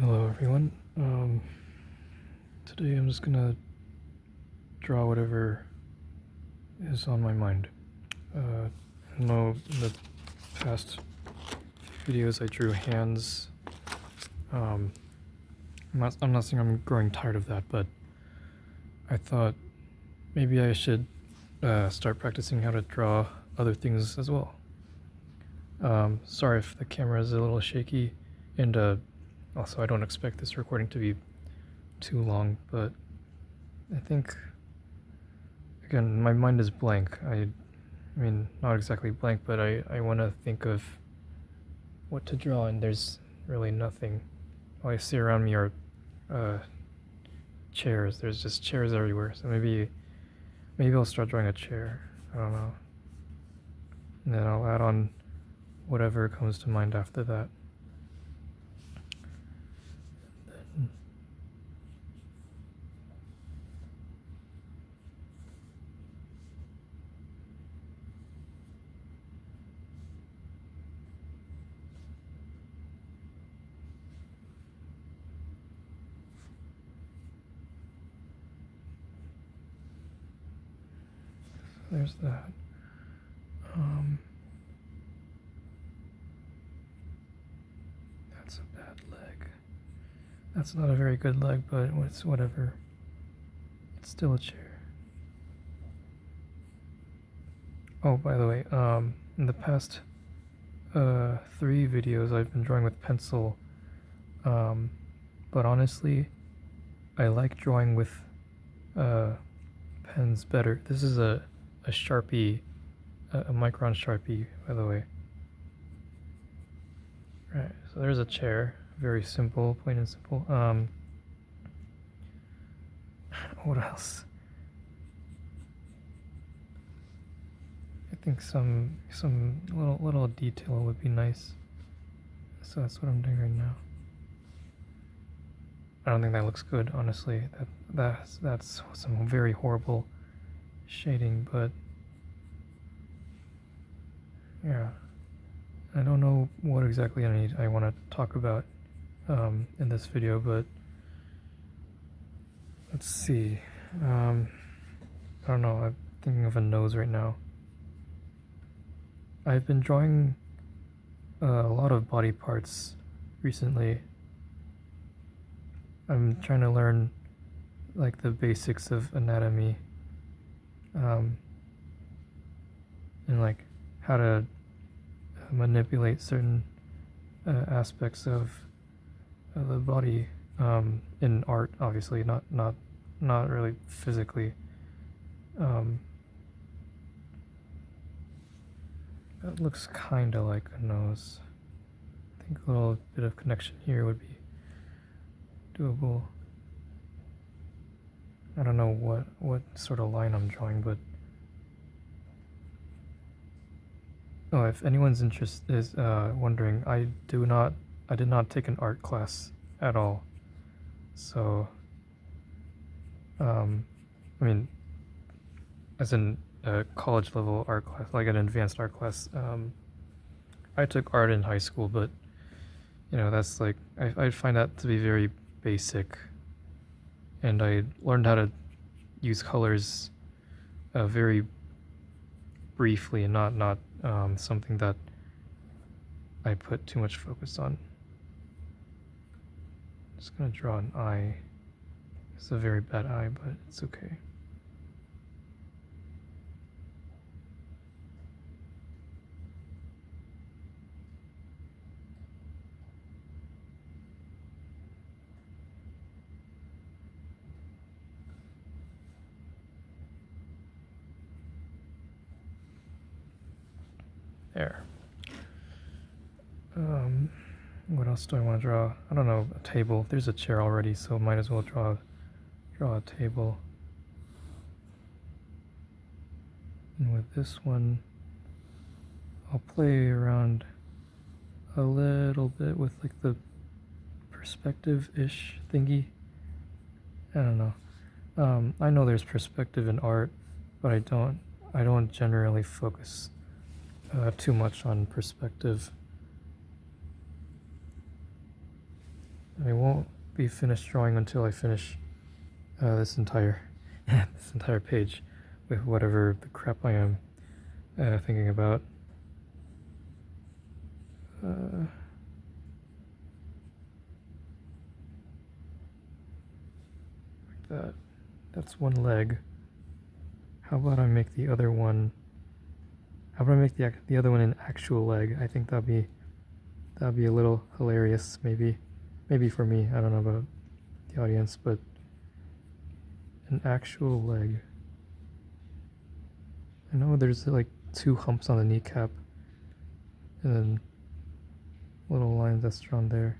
Hello everyone. Today I'm just gonna draw whatever is on my mind. I know in the past videos I drew hands. Um, I'm not saying I'm growing tired of that, but I thought maybe I should start practicing how to draw other things as well. Sorry if the camera is a little shaky, and also I don't expect this recording to be too long, but I think again my mind is blank. I mean not exactly blank, but I want to think of what to draw, and there's really nothing. All I see around me are uh, chairs. There's just chairs everywhere. So maybe I'll start drawing a chair. I don't know. And then I'll add on whatever comes to mind after that. There's that. That's a bad leg. That's not a very good leg, but it's whatever. It's still a chair. Oh, by the way, in the past 3 videos I've been drawing with pencil, but honestly, I like drawing with pens better. This is a Sharpie, a Micron Sharpie, by the way. Right, so there's a chair, very simple, plain and simple. What else? I think some little detail would be nice. So that's what I'm doing right now. I don't think that looks good, honestly. That's some very horrible shading, but yeah. I don't know what exactly I want to talk about in this video, but let's see. I don't know. I'm thinking of a nose right now. I've been drawing a lot of body parts recently. I'm trying to learn like the basics of anatomy, and like how to manipulate certain aspects of the body in art, obviously not really physically. That looks kind of like a nose. I think a little bit of connection here would be doable. I don't know what sort of line I'm drawing, but oh, if anyone's wondering, I did not take an art class at all. So, I mean, as in a college level art class, like an advanced art class. I took art in high school, but that's like I find that to be very basic, and I learned how to use colors very briefly, and not something that I put too much focus on. Just gonna draw an eye. It's a very bad eye, but it's okay. There. What else do I want to draw? I don't know. A table. There's a chair already, so might as well draw a table. And with this one, I'll play around a little bit with like the perspective-ish thingy. I don't know. I know there's perspective in art, but I don't generally focus too much on perspective. I won't be finished drawing until I finish this entire this entire page with whatever the crap I am thinking about. Like that. That's one leg. How about I make the other one? How about I make the other one an actual leg? I think that'd be a little hilarious, maybe for me. I don't know about the audience, but an actual leg. I know there's like 2 humps on the kneecap, and then little lines that's drawn there.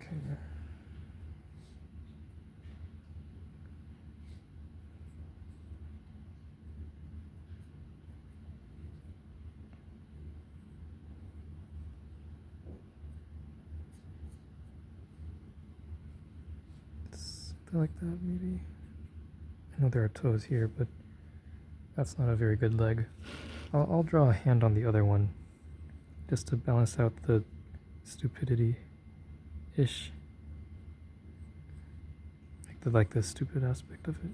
Okay. Something like that, maybe. I know there are toes here, but that's not a very good leg. I'll draw a hand on the other one, just to balance out the stupidity-ish. Like the stupid aspect of it.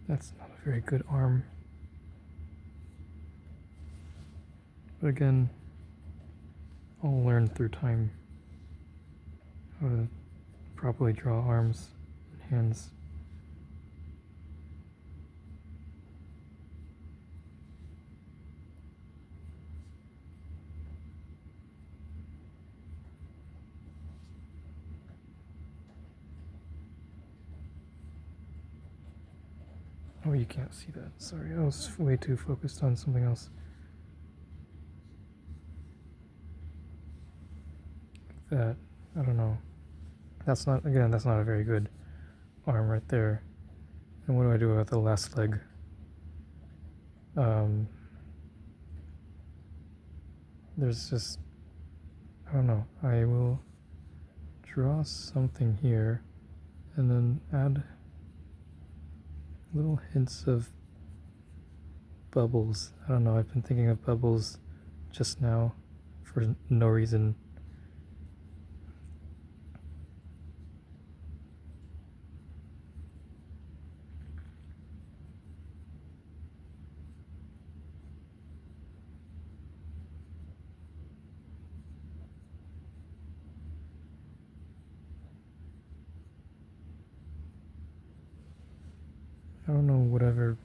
That's not a very good arm. But again, I'll learn through time how to properly draw arms and hands. Oh, you can't see that. Sorry, I was way too focused on something else. Like that. I don't know. That's not a very good arm right there. And what do I do about the last leg? There's just, I don't know. I will draw something here and then add little hints of bubbles. I don't know, I've been thinking of bubbles just now for no reason. I don't know, whatever.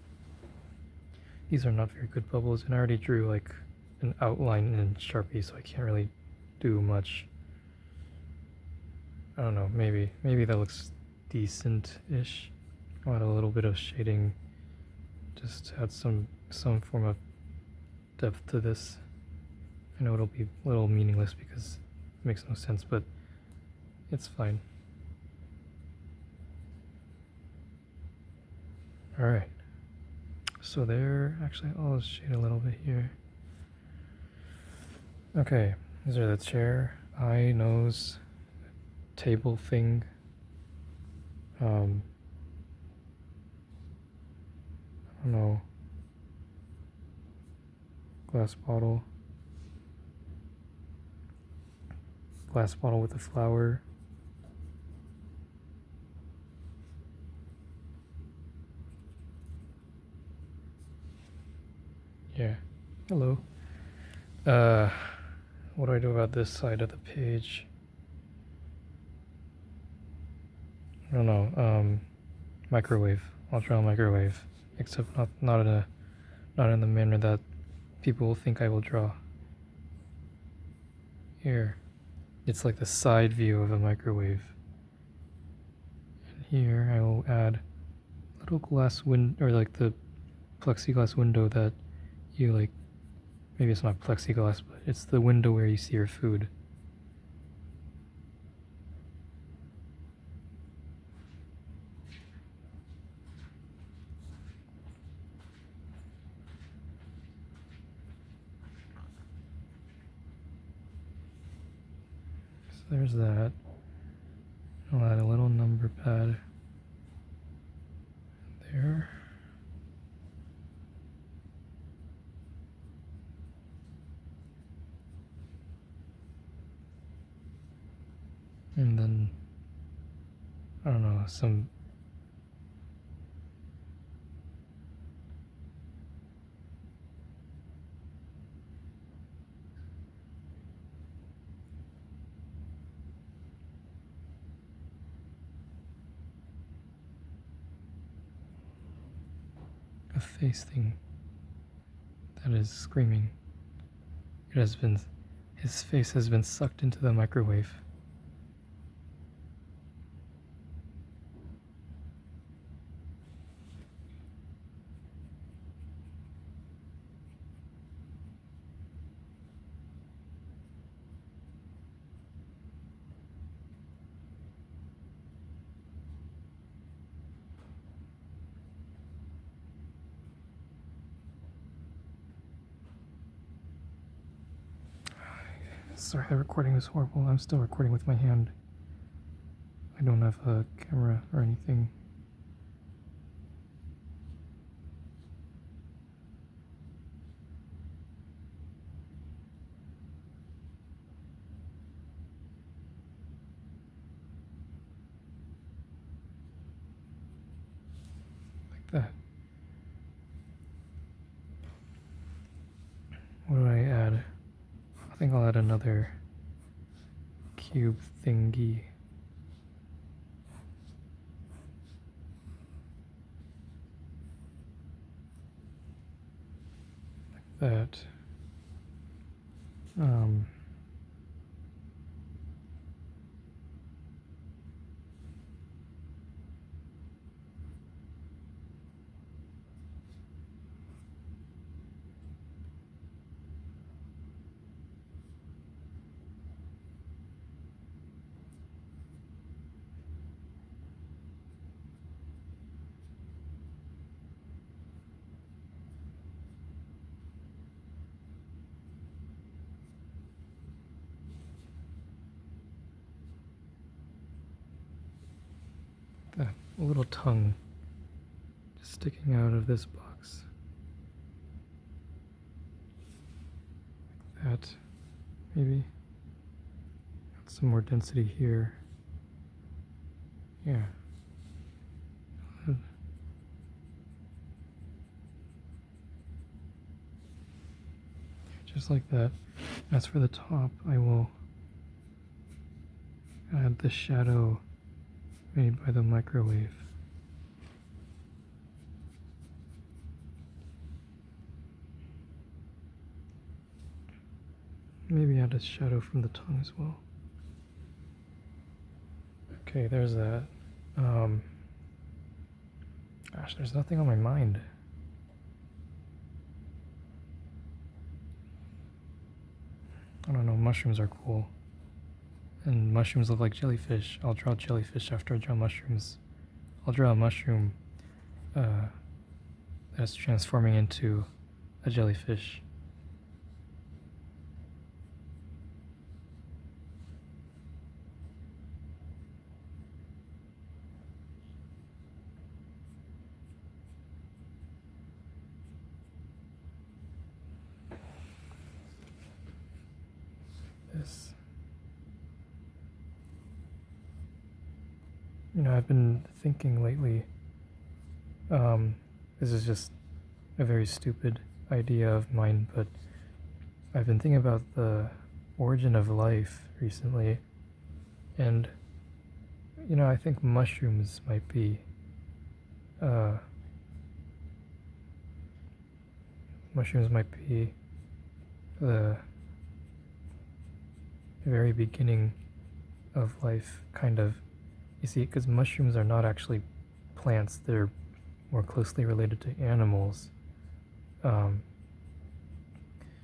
These are not very good bubbles, and I already drew like an outline in Sharpie, so I can't really do much. I don't know, maybe that looks decent-ish. I'll add a little bit of shading, just to add some form of depth to this. I know it'll be a little meaningless because it makes no sense, but it's fine. Alright, so there, actually I'll shade a little bit here. Okay, these are the chair, eye, nose, table thing. I don't know, glass bottle with a flower. Yeah, hello. What do I do about this side of the page? I don't know. Microwave. I'll draw a microwave, except not in the manner that people will think I will draw. Here, it's like the side view of a microwave. And here I will add little glass window, or like the plexiglass window that you like. Maybe it's not plexiglass, but it's the window where you see your food. there's that. I'll add a little number pad there. And then, I don't know, some a face thing that is screaming. His face has been sucked into the microwave. Sorry, the recording was horrible. I'm still recording with my hand. I don't have a camera or anything. Like that. What do I add? I think I'll add another cube thingy. Like that. That little tongue just sticking out of this box. Like that, maybe. Got some more density here. Yeah. Just like that. As for the top, I will add the shadow made by the microwave. Maybe add a shadow from the tongue as well. Okay, there's that. Gosh, there's nothing on my mind. I don't know, mushrooms are cool. And mushrooms look like jellyfish. I'll draw jellyfish after I draw mushrooms. I'll draw a mushroom that's transforming into a jellyfish. This. You know, I've been thinking lately, this is just a very stupid idea of mine, but I've been thinking about the origin of life recently, and, you know, I think mushrooms might be, the very beginning of life, kind of. You see, because mushrooms are not actually plants, they're more closely related to animals,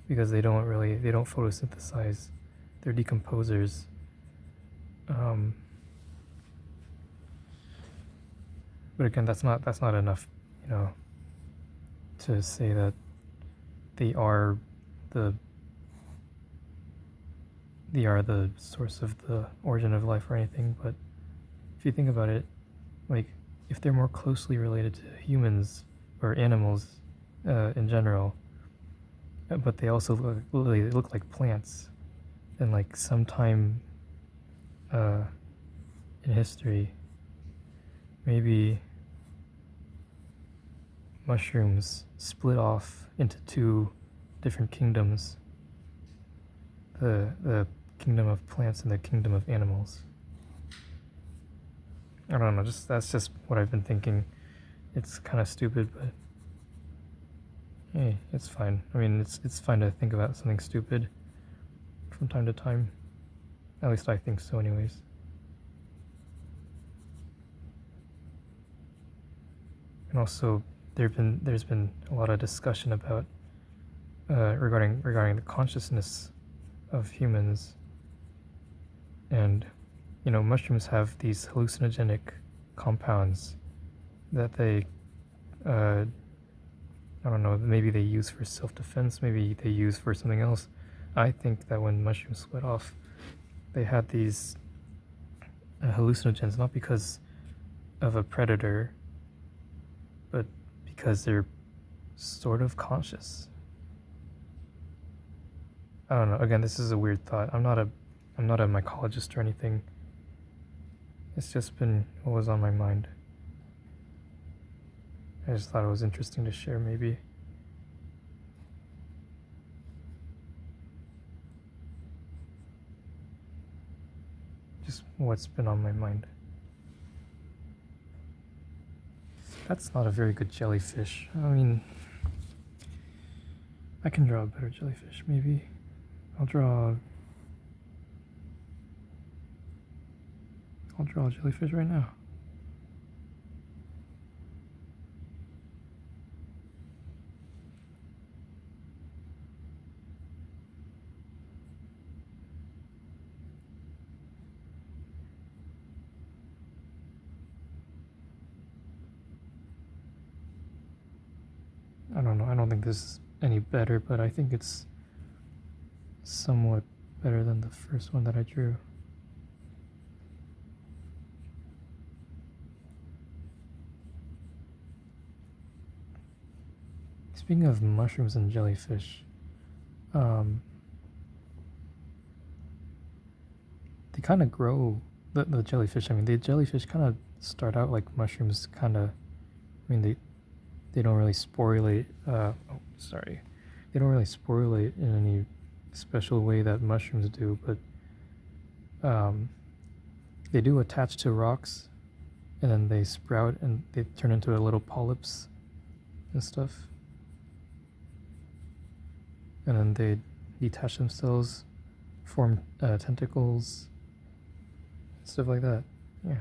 because they don't photosynthesize, they're decomposers. But again, that's not enough, you know, to say that they are the they are the source of the origin of life or anything, but if you think about it, like if they're more closely related to humans or animals in general, but they also look like plants, then like sometime in history, maybe mushrooms split off into two different kingdoms, the kingdom of plants and the kingdom of animals. I don't know, that's just what I've been thinking. It's kind of stupid, but hey, it's fine. I mean, it's fine to think about something stupid from time to time. At least I think so, anyways. And also, there's been a lot of discussion about regarding the consciousness of humans, and mushrooms have these hallucinogenic compounds that they I don't know, maybe they use for self-defense, maybe they use for something else. I think that when mushrooms split off, they had these hallucinogens not because of a predator, but because they're sort of conscious. I don't know. Again, this is a weird thought. I'm not a mycologist or anything. It's just been what was on my mind. I just thought it was interesting to share, maybe. Just what's been on my mind. That's not a very good jellyfish. I mean, I can draw a better jellyfish, maybe. I'll draw a jellyfish right now. I don't know. I don't think this is any better, but I think it's somewhat better than the first one that I drew. Speaking of mushrooms and jellyfish, they kind of grow, the jellyfish. I mean, the jellyfish kind of start out like mushrooms, kind of. I mean, they don't really sporulate. They don't really sporulate in any special way that mushrooms do, but they do attach to rocks, and then they sprout and they turn into a little polyps and stuff, and then they detach themselves, form tentacles, stuff like that. Yeah.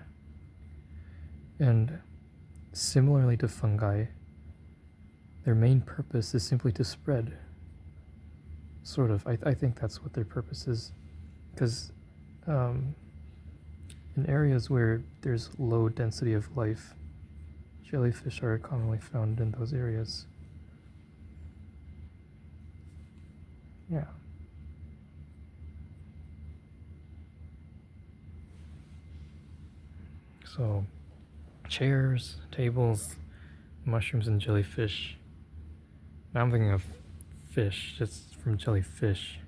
And similarly to fungi, their main purpose is simply to spread. Sort of. I think that's what their purpose is. Because in areas where there's low density of life, jellyfish are commonly found in those areas. Yeah. So, chairs, tables, mushrooms, and jellyfish. Now I'm thinking of fish, just from jellyfish.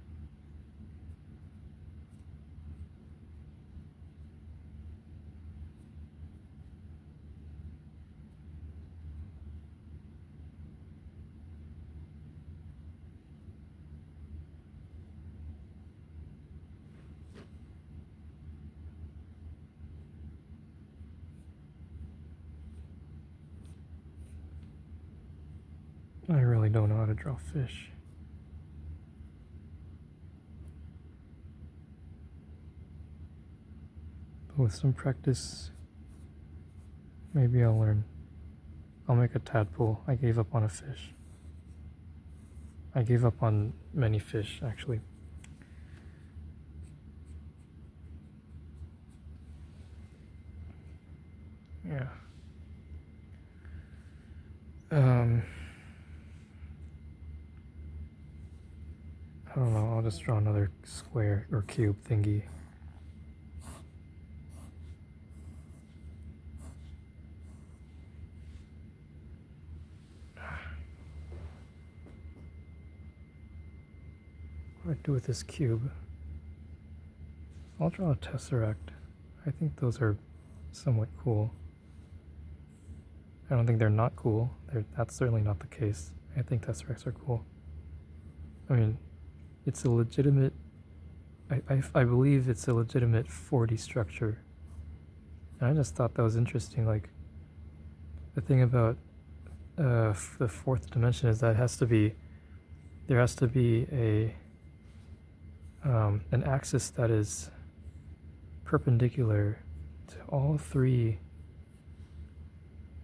I really don't know how to draw fish. But with some practice, maybe I'll learn. I'll make a tadpole. I gave up on a fish. I gave up on many fish, actually. Yeah. don't know, I'll just draw another square or cube thingy. What do I do with this cube? I'll draw a tesseract. I think those are somewhat cool. I don't think they're not cool. That's certainly not the case. I think tesseracts are cool. I mean, it's a legitimate... I believe it's a legitimate 4D structure. And I just thought that was interesting. Like, the thing about the fourth dimension is that there has to be an axis that is perpendicular to all three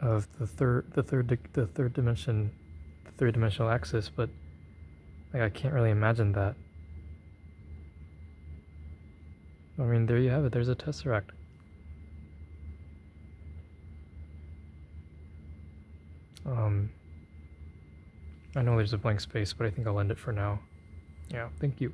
of the third dimensional axis, but like I can't really imagine that. I mean, there you have it. There's a tesseract. I know there's a blank space, but I think I'll end it for now. Yeah, thank you.